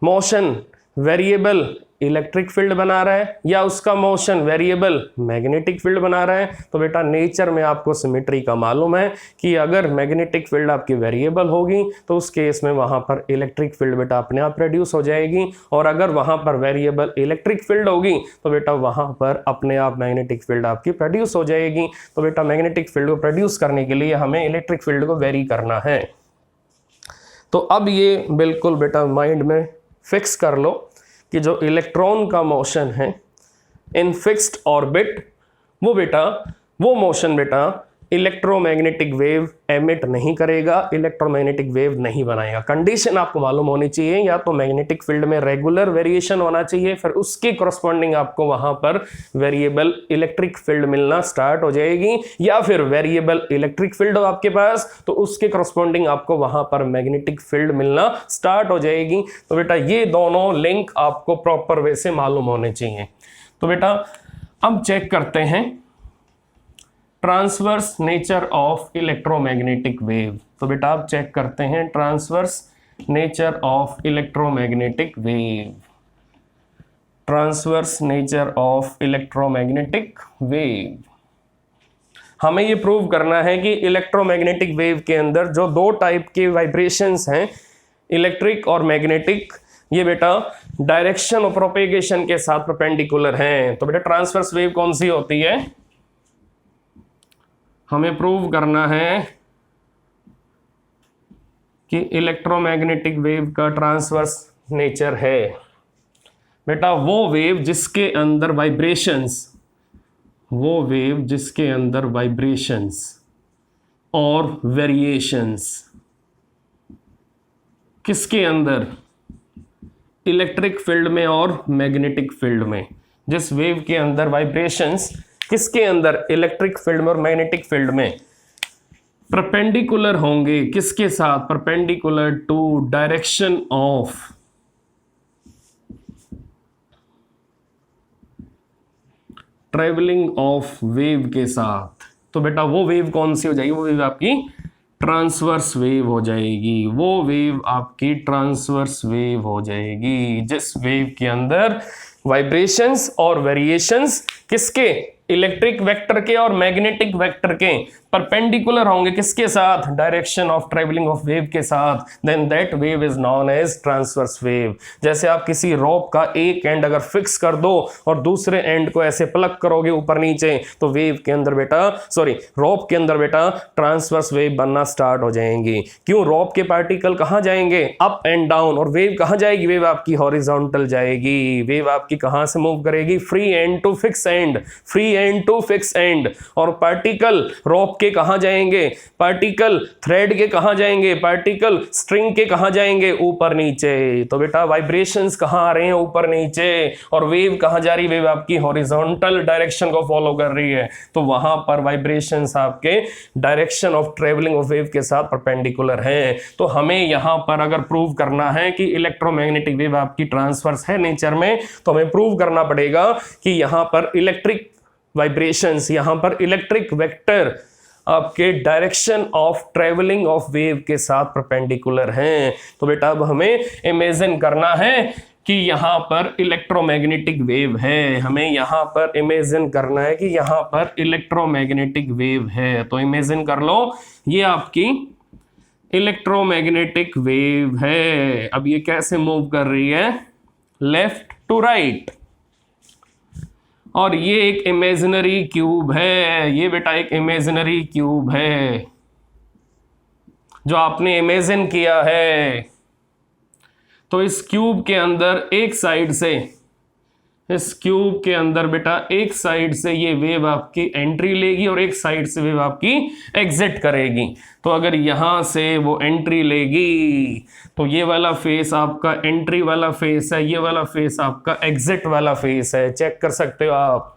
मोशन वेरिएबल इलेक्ट्रिक फील्ड बना रहा है या उसका मोशन वेरिएबल मैग्नेटिक फील्ड बना रहा है, तो बेटा नेचर में आपको सिमेट्री का मालूम है कि अगर मैग्नेटिक फील्ड आपकी वेरिएबल होगी तो उस केस में वहां पर इलेक्ट्रिक फील्ड बेटा अपने आप प्रोड्यूस हो जाएगी, और अगर वहां पर वेरिएबल इलेक्ट्रिक फील्ड होगी तो बेटा वहां पर अपने आप मैग्नेटिक फील्ड आपकी प्रोड्यूस हो जाएगी। तो बेटा मैग्नेटिक फील्ड को प्रोड्यूस करने के लिए हमें इलेक्ट्रिक फील्ड को वेरी करना है। तो अब ये बिल्कुल बेटा माइंड में फिक्स कर लो कि जो इलेक्ट्रॉन का मोशन है इन फिक्स्ड ऑर्बिट, वो मोशन बेटा इलेक्ट्रोमैग्नेटिक वेव एमिट नहीं करेगा, इलेक्ट्रोमैग्नेटिक वेव नहीं बनाएगा। कंडीशन आपको मालूम होनी चाहिए, या तो मैग्नेटिक फील्ड में रेगुलर वेरिएशन होना चाहिए, फिर उसके करस्पॉन्डिंग आपको वहां पर वेरिएबल इलेक्ट्रिक फील्ड मिलना स्टार्ट हो जाएगी, या फिर वेरिएबल इलेक्ट्रिक फील्ड हो आपके पास तो उसके करस्पॉन्डिंग आपको वहां पर मैग्नेटिक फील्ड मिलना स्टार्ट हो जाएगी। तो बेटा ये दोनों लिंक आपको प्रॉपर वे से मालूम होने चाहिए। तो बेटा अब चेक करते हैं transverse nature of electromagnetic wave. तो बेटा आप चेक करते हैं transverse nature of electromagnetic wave. हमें ये प्रूव करना है कि इलेक्ट्रोमैग्नेटिक वेव के अंदर जो दो टाइप के वाइब्रेशंस हैं, इलेक्ट्रिक और मैग्नेटिक, ये बेटा डायरेक्शन ऑफ प्रोपेगेशन के साथ परपेंडिकुलर हैं। तो बेटा ट्रांसवर्स वेव कौन सी होती है? हमें प्रूव करना है कि इलेक्ट्रोमैग्नेटिक वेव का ट्रांसवर्स नेचर है। बेटा वो वेव जिसके अंदर वाइब्रेशंस और वेरिएशंस किसके अंदर? इलेक्ट्रिक फील्ड में और मैग्नेटिक फील्ड में। जिस वेव के अंदर वाइब्रेशंस किसके अंदर? इलेक्ट्रिक फील्ड में और मैग्नेटिक फील्ड में परपेंडिकुलर होंगे, किसके साथ? Perpendicular to direction of travelling of wave के साथ। तो बेटा वो वेव कौन सी हो जाएगी? वो वेव आपकी ट्रांसवर्स वेव हो जाएगी। जिस वेव के अंदर वाइब्रेशंस और वेरिएशंस किसके? इलेक्ट्रिक वेक्टर के और मैग्नेटिक वेक्टर के परपेंडिकुलर होंगे, किसके साथ? Direction of travelling of wave के साथ। Then that wave is known as transverse wave. जैसे आप किसी रोप का एक एंड अगर फिक्स कर दो और दूसरे एंड को ऐसे प्लग करोगे ऊपर नीचे, तो वेव के अंदर रोप के अंदर बेटा ट्रांसवर्स वेव बनना स्टार्ट हो जाएंगी। क्यों? रोप के पार्टिकल कहां जाएंगे? Up and down. और वेव कहां जाएगी? वेव आपकी हॉरिजॉन्टल जाएगी। वेव आपकी कहां से मूव करेगी? Free end to fix end. और पार्टिकल रोप के कहाँ जाएंगे, पार्टिकल थ्रेड के कहाँ जाएंगे, पार्टिकल स्ट्रिंग के कहाँ जाएंगे, ऊपर नीचे। तो बेटा वाइब्रेशंस कहाँ आ रहे हैं, ऊपर नीचे। और वेव कहाँ जा रही, वेव आपकी हॉरिजॉन्टल डायरेक्शन को फॉलो कर रही है, तो वहां पर वाइब्रेशंस आपके direction of travelling of wave के साथ परपेंडिकुलर हैं। तो हमें यहां पर अगर प्रूव करना है कि इलेक्ट्रोमैग्नेटिक वेव आपकी ट्रांसवर्स है नेचर में, तो हमें प्रूव करना पड़ेगा कि यहां पर इलेक्ट्रिक वाइब्रेशंस, यहां पर इलेक्ट्रिक वेक्टर आपके direction of travelling of wave के साथ परपेंडिकुलर हैं। तो बेटा अब हमें इमेजिन करना है कि यहां पर इलेक्ट्रोमैग्नेटिक वेव है, हमें यहां पर इमेजिन करना है कि यहां पर इलेक्ट्रोमैग्नेटिक वेव है। तो इमेजिन कर लो ये आपकी इलेक्ट्रोमैग्नेटिक वेव है। अब ये कैसे मूव कर रही है, लेफ्ट टू राइट। और ये एक इमेजिनरी क्यूब है, ये बेटा एक इमेजिनरी क्यूब है जो आपने इमेजिन किया है। तो इस क्यूब के अंदर एक साइड से, इस क्यूब के अंदर बेटा एक साइड से ये वेव आपकी एंट्री लेगी और एक साइड से वेव आपकी एग्जिट करेगी। तो अगर यहां से वो एंट्री लेगी तो ये वाला फेस आपका एंट्री वाला फेस है, ये वाला फेस आपका एग्जिट वाला फेस है, चेक कर सकते हो आप।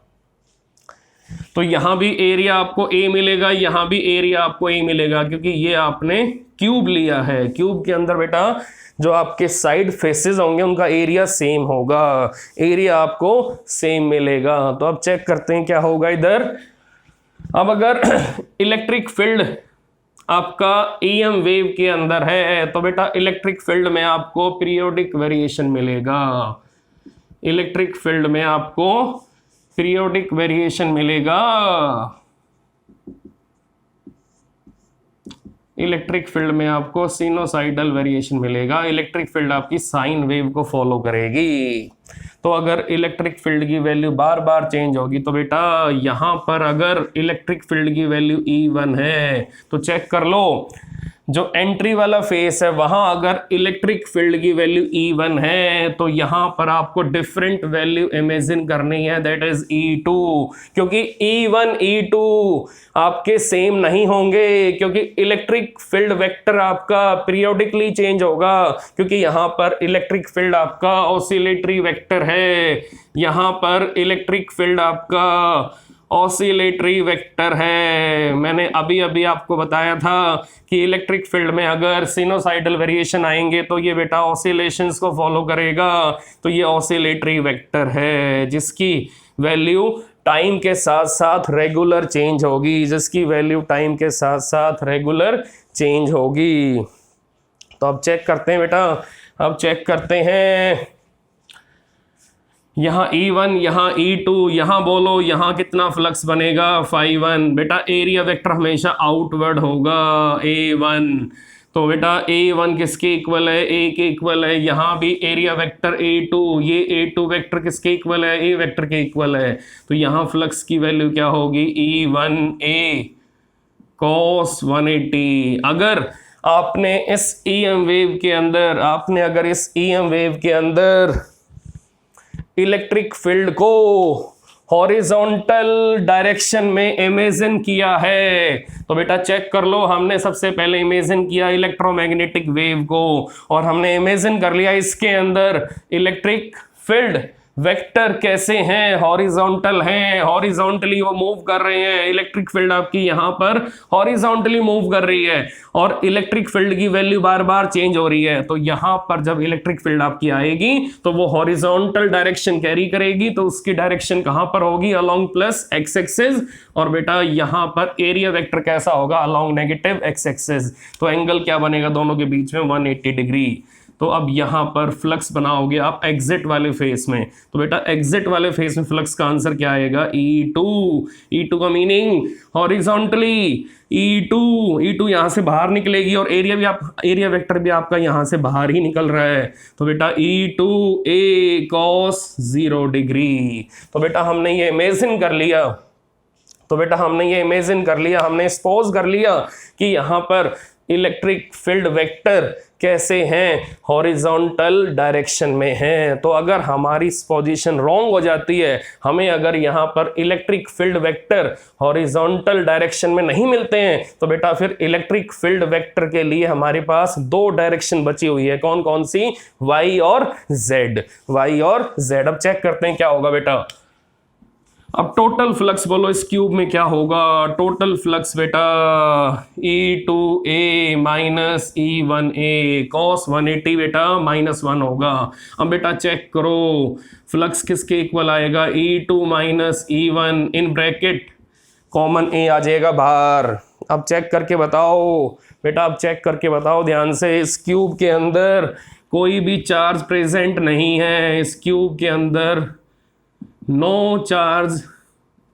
तो यहां भी एरिया आपको ए मिलेगा, यहां भी एरिया आपको ए मिलेगा, क्योंकि ये आपने क्यूब लिया है। क्यूब के अंदर बेटा जो आपके साइड फेसेस होंगे उनका एरिया सेम होगा, एरिया आपको सेम मिलेगा। तो अब चेक करते हैं क्या होगा इधर। अब अगर इलेक्ट्रिक फील्ड आपका ईएम वेव के अंदर है तो बेटा इलेक्ट्रिक फील्ड में आपको पीरियोडिक वेरिएशन मिलेगा, इलेक्ट्रिक फील्ड में आपको पीरियोडिक वेरिएशन मिलेगा, इलेक्ट्रिक फील्ड में आपको सिनोसाइडल वेरिएशन मिलेगा। इलेक्ट्रिक फील्ड आपकी साइन वेव को फॉलो करेगी। तो अगर इलेक्ट्रिक फील्ड की वैल्यू बार बार चेंज होगी तो बेटा यहां पर अगर इलेक्ट्रिक फील्ड की वैल्यू E1 है तो चेक कर लो, जो एंट्री वाला फेस है वहां अगर इलेक्ट्रिक फील्ड की वैल्यू E1 है तो यहां पर आपको डिफरेंट वैल्यू इमेजिन करनी है, दैट इज E2, क्योंकि E1 E2 आपके सेम नहीं होंगे, क्योंकि इलेक्ट्रिक फील्ड वेक्टर आपका पीरियोडिकली चेंज होगा, क्योंकि यहां पर इलेक्ट्रिक फील्ड आपका ऑसिलेटरी वेक्टर है, यहां पर इलेक्ट्रिक फील्ड आपका ऑसिलेटरी वेक्टर है। मैंने अभी अभी आपको बताया था कि इलेक्ट्रिक फील्ड में अगर सिनोसाइडल वेरिएशन आएंगे तो ये बेटा ऑसिलेशंस को फॉलो करेगा। तो ये ऑसिलेटरी वेक्टर है जिसकी वैल्यू टाइम के साथ साथ रेगुलर चेंज होगी, जिसकी वैल्यू टाइम के साथ साथ रेगुलर चेंज होगी। तो अब चेक करते हैं बेटा, अब चेक करते हैं यहाँ E1, यहाँ E2, यहाँ बोलो यहाँ कितना फ्लक्स बनेगा, φ1। बेटा एरिया वेक्टर हमेशा आउटवर्ड होगा, A1। तो बेटा A1 किसके इक्वल है, A के इक्वल है। यहाँ भी एरिया वेक्टर A2, ये A2 वेक्टर किसके इक्वल है, A वेक्टर के इक्वल है। तो यहाँ फ्लक्स की वैल्यू क्या होगी, E1A cos 180। अगर आपने इस EM वेव के अंदर, आपने अगर इस EM वेव के अंदर इलेक्ट्रिक फील्ड को हॉरिजॉन्टल डायरेक्शन में इमेजिन किया है तो बेटा चेक कर लो, हमने सबसे पहले इमेजिन किया इलेक्ट्रोमैग्नेटिक वेव को और हमने इमेजिन कर लिया इसके अंदर इलेक्ट्रिक फील्ड वेक्टर कैसे हैं, हॉरिजॉन्टल हैं, हॉरिजॉन्टली वो मूव कर रहे हैं। इलेक्ट्रिक फील्ड आपकी यहाँ पर हॉरिजॉन्टली मूव कर रही है और इलेक्ट्रिक फील्ड की वैल्यू बार बार चेंज हो रही है। तो यहाँ पर जब इलेक्ट्रिक फील्ड आपकी आएगी तो वो हॉरिजॉन्टल डायरेक्शन कैरी करेगी, तो उसकी डायरेक्शन कहाँ पर होगी, अलोंग प्लस एक्स एक्सिस। और बेटा यहाँ पर एरिया वेक्टर कैसा होगा, अलोंग नेगेटिव एक्स एक्सिस। तो एंगल क्या बनेगा दोनों के बीच में, 180 डिग्री। तो अब यहां पर फ्लक्स बनाओगे आप एग्जिट वाले फेस में, तो बेटा एग्जिट वाले फेस में फ्लक्स का आंसर क्या आएगा, E2। E2 का मीनिंग हॉरिजॉन्टली, E2 यहां से बाहर निकलेगी और एरिया वेक्टर भी आपका यहां से बाहर ही निकल रहा है। तो बेटा E2A cos 0 डिग्री। तो बेटा हमने ये इमेजिन कर लिया, हमने सपोज कर लिया कि यहां पर इलेक्ट्रिक फील्ड वेक्टर कैसे हैं, हॉरिजॉन्टल डायरेक्शन में हैं। तो अगर हमारी पोजीशन रॉन्ग हो जाती है, हमें अगर यहाँ पर electric field vector horizontal direction में नहीं मिलते हैं, तो बेटा फिर इलेक्ट्रिक फील्ड वेक्टर के लिए हमारे पास दो डायरेक्शन बची हुई है। कौन कौन सी? y और z, y और z। अब चेक करते हैं क्या होगा बेटा। अब टोटल फ्लक्स बोलो इस क्यूब में क्या होगा। टोटल फ्लक्स बेटा E2a माइनस E1a cos 180 बेटा -1 होगा। अब बेटा चेक करो फ्लक्स किसके इक्वल आएगा, E2 minus E1 in bracket common a आ जाएगा बाहर। अब चेक करके बताओ बेटा, अब चेक करके बताओ ध्यान से, इस क्यूब के अंदर कोई भी चार्ज प्रेजेंट नहीं है। इस क्यूब के अंदर नो चार्ज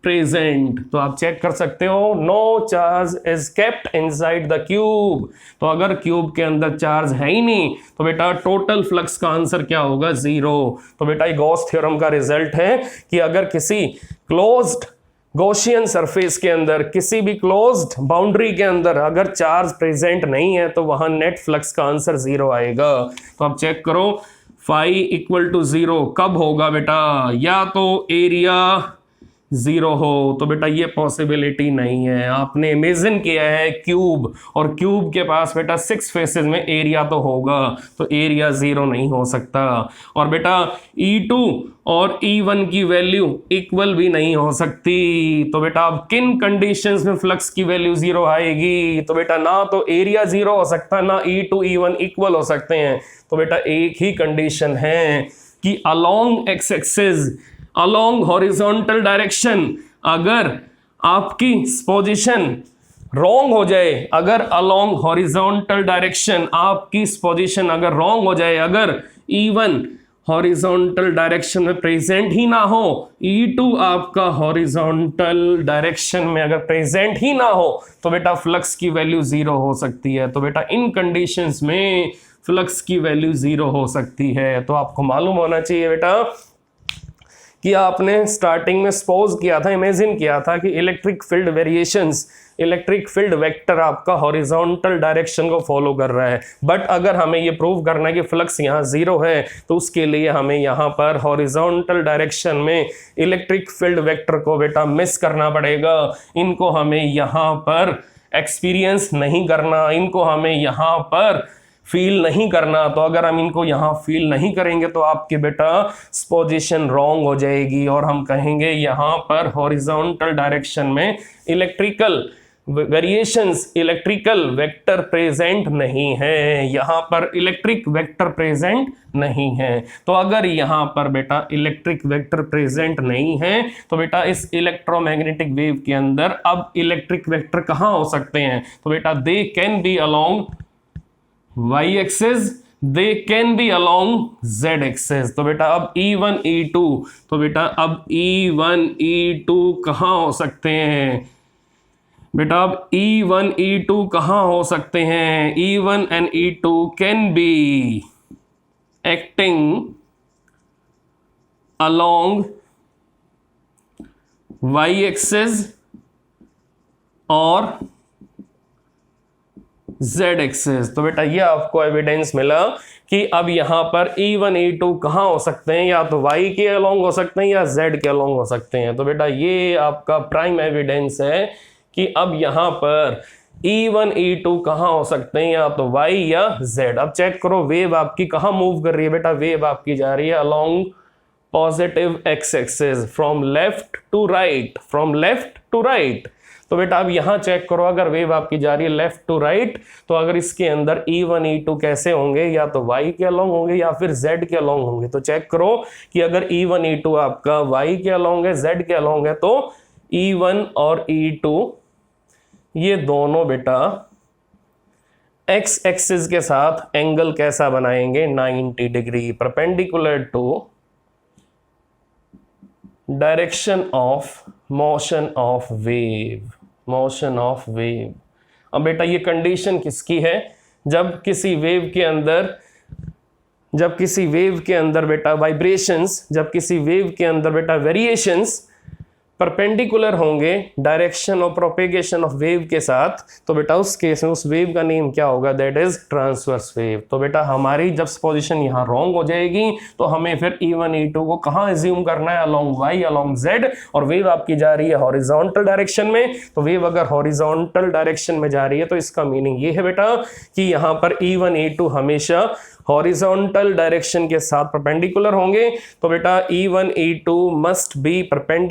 प्रेजेंट, तो आप चेक कर सकते हो no charge is kept inside the cube. तो अगर क्यूब के अंदर चार्ज है ही नहीं तो बेटा टोटल फ्लक्स का आंसर क्या होगा, 0। तो बेटा ये गॉस थ्योरम का रिजल्ट है कि अगर किसी क्लोज्ड गॉसियन सरफेस के अंदर, किसी भी क्लोज्ड बाउंड्री के अंदर अगर चार्ज प्रेजेंट नहीं है तो वहां नेट फ्लक्स का आंसर 0 आएगा। तो आप चेक करो फाई इक्वल टू 0 कब होगा बेटा, या तो एरिया 0 हो, तो बेटा ये पॉसिबिलिटी नहीं है। आपने इमेजिन किया है क्यूब, और क्यूब के पास बेटा 6 फेसेस में एरिया तो होगा, तो एरिया 0 नहीं हो सकता। और बेटा E2 और E1 की वैल्यू इक्वल भी नहीं हो सकती। तो बेटा अब किन कंडीशंस में फ्लक्स की वैल्यू 0 आएगी, तो बेटा ना तो एरिया 0 हो सकता, ना E2 E1 इक्वल हो सकते हैं। तो बेटा एक ही कंडीशन है कि along x axis, along horizontal direction, अगर आपकी पोजीशन रॉन्ग हो जाए, अगर अलोंग हॉरिजॉन्टल डायरेक्शन आपकी पोजीशन अगर रॉन्ग हो जाए, अगर E1 हॉरिजॉन्टल डायरेक्शन में प्रेजेंट ही ना हो, E2 आपका हॉरिजॉन्टल डायरेक्शन में अगर प्रेजेंट ही ना हो, तो बेटा फ्लक्स की वैल्यू 0 हो सकती है। तो बेटा इन कंडीशंस में फ्लक्स की वैल्यू 0 हो सकती है। तो आपको मालूम होना चाहिए बेटा कि आपने स्टार्टिंग में सपोज किया था, इमेजिन किया था कि electric field variations, electric field vector आपका हॉरिजॉन्टल डायरेक्शन को फॉलो कर रहा है। बट अगर हमें ये प्रूव करना है कि फ्लक्स यहाँ 0 है, तो उसके लिए हमें यहाँ पर हॉरिजॉन्टल डायरेक्शन में इलेक्ट्रिक फील्ड वेक्टर को बेटा मिस करना पड़ेगा। इनको हमें यहाँ पर एक्सपीरियंस नहीं करना, इनको हमें यहाँ पर फील नहीं करना। तो अगर हम इनको यहाँ फील नहीं करेंगे तो आपके बेटा पोजीशन रॉन्ग हो जाएगी, और हम कहेंगे यहाँ पर हॉरिजॉन्टल डायरेक्शन में electrical variations, electrical vector present नहीं है, यहाँ पर इलेक्ट्रिक वेक्टर प्रेजेंट नहीं है। तो अगर यहाँ पर बेटा इलेक्ट्रिक वेक्टर प्रेजेंट नहीं है, तो बेटा इस इलेक्ट्रोमैग्नेटिक वेव के अंदर अब इलेक्ट्रिक वेक्टर कहाँ हो सकते हैं, तो बेटा they can be along y axis, they can be along z axis. तो बेटा अब E1 E2, तो बेटा अब E1 E2 कहाँ हो सकते हैं बेटा, अब E1 E2 कहाँ हो सकते हैं, E1 and E2 can be acting along y axis और z एक्सिस। तो बेटा ये आपको एविडेंस मिला कि अब यहाँ पर E1 E2 कहाँ हो सकते हैं, या तो y के अलोंग हो सकते हैं या z के अलोंग हो सकते हैं। तो बेटा ये आपका प्राइम एविडेंस है कि अब यहाँ पर E1 E2 कहाँ हो सकते हैं, या तो y या z। अब चेक करो वेव आपकी कहाँ मूव कर रही है बेटा, वेव आपकी जा रही है along positive x axis, from left to right, from left to right. तो बेटा अब यहां चेक करो, अगर वेव आपकी जा रही है लेफ्ट टू राइट, तो अगर इसके अंदर E1 E2 कैसे होंगे, या तो y के अलोंग होंगे या फिर z के अलोंग होंगे। तो चेक करो कि अगर E1 E2 आपका y के अलोंग है, z के अलोंग है, तो E1 और E2 ये दोनों बेटा x एक्सिस के साथ एंगल कैसा बनाएंगे, 90 degree, perpendicular to direction of motion of wave, motion of wave. अब बेटा ये कंडीशन किसकी है, जब किसी वेव के अंदर बेटा वाइब्रेशंस, जब किसी वेव के अंदर बेटा वेरिएशंस परपेंडिकुलर होंगे direction of propagation of wave के साथ, तो बेटा उस केस में उस वेव का नेम क्या होगा, दैट इज ट्रांसवर्स वेव। तो बेटा हमारी जब पोजीशन यहाँ रॉन्ग हो जाएगी तो हमें फिर E1 E2 को कहाँ एज्यूम करना है, अलोंग y अलोंग z, और वेव आपकी जा रही है हॉरिजॉन्टल डायरेक्शन में। तो वेव अगर हॉरिजॉन्टल डायरेक्शन में जा रही है तो इसका मीनिंग ये है बेटा कि यहाँ पर E1 E2 हमेशा हॉरिजॉन्टल डायरेक्शन के साथ परपेंडिकुलर होंगे। तो बेटा E1 E2 must be perpendicular